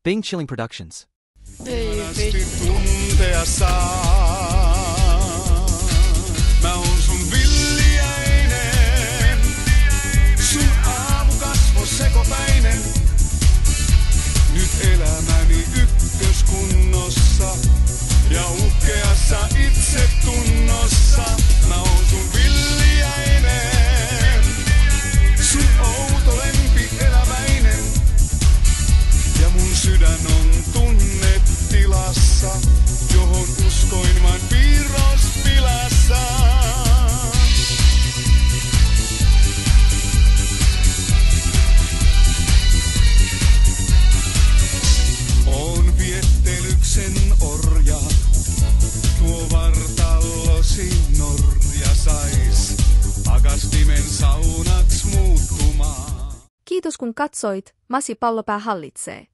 Bing Chilling Productions. Monesti tuntea saa. Mä oon sun villiäinen, sun aamukasvo sekopäinen. Nyt elämäni ykköskunnossa ja uhkeassa itsetunnossa. Mä oon sun villiäinen, sun outo lempi eläväinen. Ja mun sydän on tunnetilassa, johon uskoin vain piirrospilassa. Oon viettelyksen orja, tuo vartalosi Norja sais pakastimen saunaks muuttumaan. Kiitos kun katsoit, Masi Pallopää hallitsee.